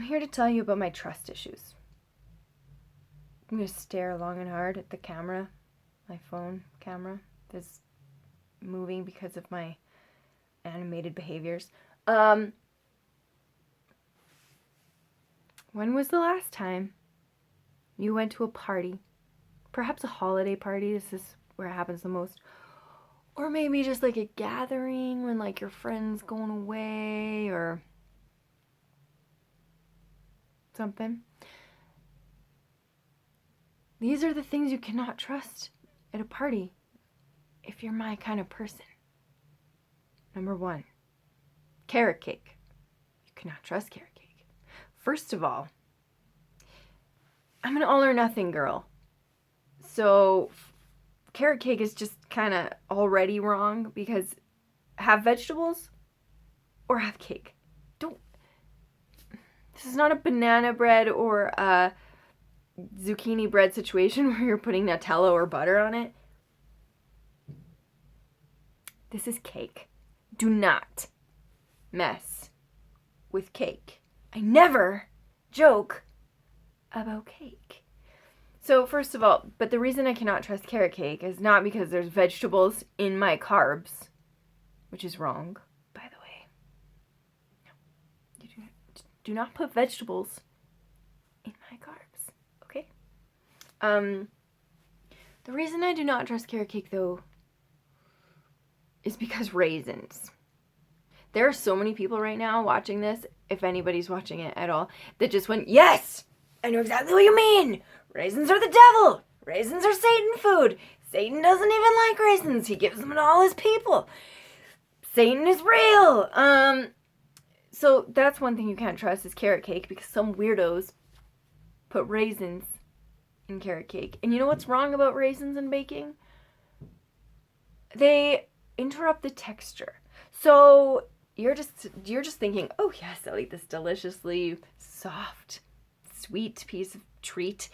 here to tell you about my trust issues. I'm going to stare long and hard at the camera, my phone camera that's moving because of my animated behaviors. When was the last time you went to a party? Perhaps a holiday party. This is where it happens the most. Or maybe just like a gathering when like your friend's going away or something. These are the things you cannot trust at a party if you're my kind of person. Number 1, carrot cake. You cannot trust carrot cake. First of all, I'm an all or nothing girl. So carrot cake is just kind of already wrong because have vegetables or have cake. This is not a banana bread or a zucchini bread situation where you're putting Nutella or butter on it. This is cake. Do not mess with cake. I never joke about cake. So first of all, but the reason I cannot trust carrot cake is not because there's vegetables in my carbs, which is wrong, by the way. No, you do not put vegetables in my carbs, okay? The reason I do not trust carrot cake, though, is because raisins. There are so many people right now watching this, if anybody's watching it at all, that just went, yes, I know exactly what you mean. Raisins are the devil. Raisins are Satan food. Satan doesn't even like raisins. He gives them to all his people. Satan is real. So that's one thing you can't trust is carrot cake because some weirdos put raisins in carrot cake. And you know what's wrong about raisins in baking? They interrupt the texture. So you're just thinking, oh yes, I'll eat this deliciously soft, sweet piece of treat.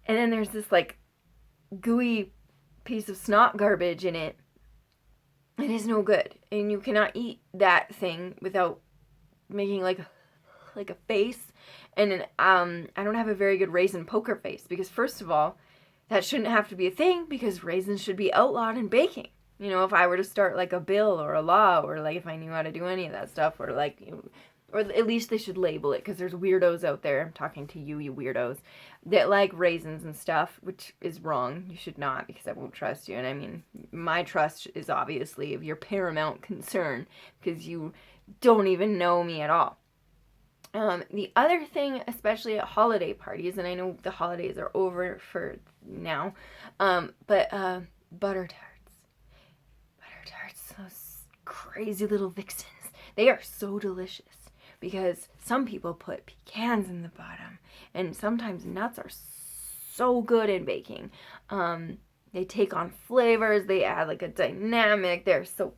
And then there's this like gooey piece of snot garbage in it. It is no good. And you cannot eat that thing without making like a face. And then I don't have a very good raisin poker face because first of all, that shouldn't have to be a thing because raisins should be outlawed in baking. You know, if I were to start like a bill or a law or like if I knew how to do any of that stuff or like, you know, or at least they should label it because there's weirdos out there. I'm talking to you weirdos that like raisins and stuff, which is wrong. You should not because I won't trust you. And I mean, my trust is obviously of your paramount concern because you don't even know me at all. The other thing, especially at holiday parties, and I know the holidays are over for now, but butter tarts. Butter tarts, those crazy little vixens. They are so delicious because some people put pecans in the bottom, and sometimes nuts are so good in baking. They take on flavors, they add like a dynamic, they're so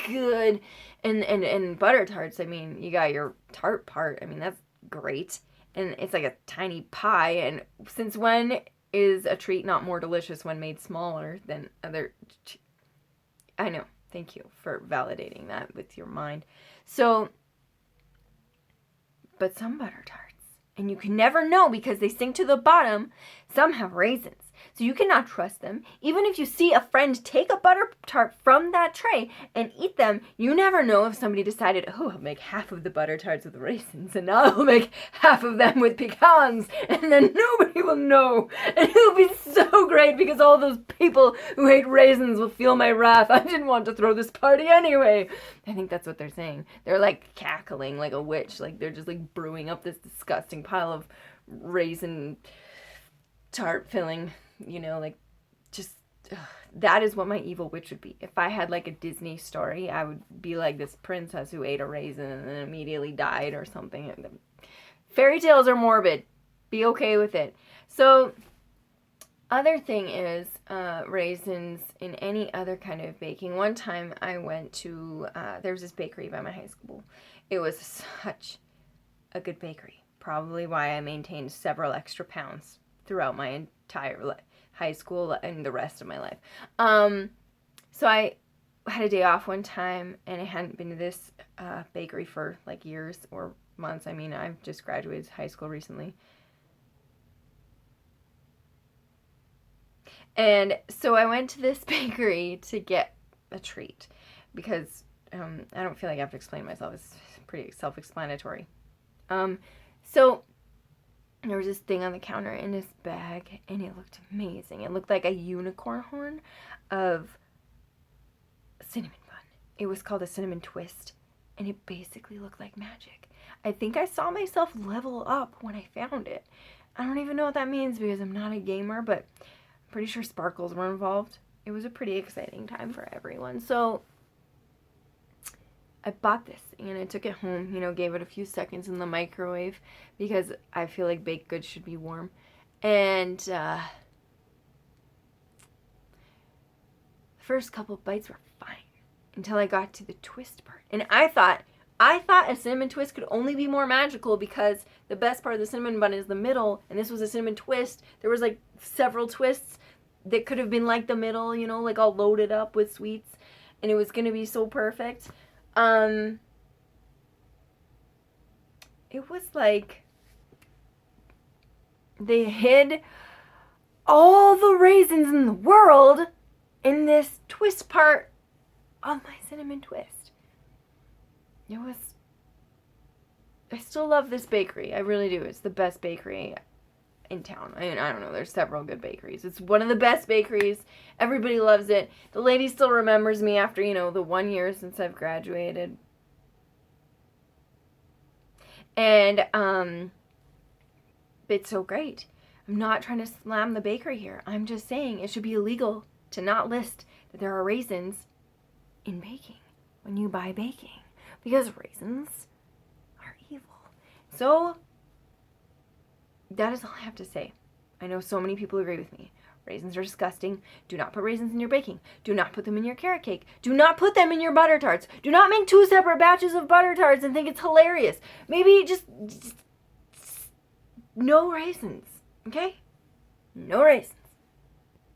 good. And butter tarts, I mean, you got your tart part, I mean, that's great. And it's like a tiny pie, and since when is a treat not more delicious when made smaller than other... I know, thank you for validating that with your mind. So, but some butter tarts, and you can never know because they sink to the bottom, some have raisins. So you cannot trust them. Even if you see a friend take a butter tart from that tray and eat them, you never know if somebody decided, oh, I'll make half of the butter tarts with raisins and I'll make half of them with pecans, and then nobody will know. And it'll be so great because all those people who hate raisins will feel my wrath. I didn't want to throw this party anyway. I think that's what they're saying. They're like cackling like a witch. Like they're just like brewing up this disgusting pile of raisin tart filling. You know, like, just, that is what my evil witch would be. If I had, like, a Disney story, I would be like this princess who ate a raisin and then immediately died or something. Fairy tales are morbid. Be okay with it. So, other thing is, raisins in any other kind of baking. One time I went to, there was this bakery by my high school. It was such a good bakery. Probably why I maintained several extra pounds throughout my entire high school and the rest of my life. So I had a day off one time, and I hadn't been to this bakery for like years or months. I mean, I've just graduated high school recently. And so I went to this bakery to get a treat because I don't feel like I have to explain myself. It's pretty self-explanatory. So there was this thing on the counter in this bag, and it looked amazing. It looked like a unicorn horn of cinnamon bun. It was called a cinnamon twist, and it basically looked like magic. I think I saw myself level up when I found it. I don't even know what that means because I'm not a gamer, but I'm pretty sure sparkles were involved. It was a pretty exciting time for everyone. So I bought this and I took it home, gave it a few seconds in the microwave because I feel like baked goods should be warm. And the first couple bites were fine until I got to the twist part. And I thought a cinnamon twist could only be more magical because the best part of the cinnamon bun is the middle, and this was a cinnamon twist. There was like several twists that could have been like the middle, like all loaded up with sweets, and it was going to be so perfect. It was like they hid all the raisins in the world in this twist part of my cinnamon twist. I still love this bakery. I really do. It's the best bakery in town. I mean, I don't know. There's several good bakeries. It's one of the best bakeries. Everybody loves it. The lady still remembers me after, the 1 year since I've graduated. And, it's so great. I'm not trying to slam the bakery here. I'm just saying it should be illegal to not list that there are raisins in baking when you buy baking. Because raisins are evil. So, that is all I have to say. I know so many people agree with me. Raisins are disgusting. Do not put raisins in your baking. Do not put them in your carrot cake. Do not put them in your butter tarts. Do not make 2 separate batches of butter tarts and think it's hilarious. Maybe just no raisins. Okay? No raisins.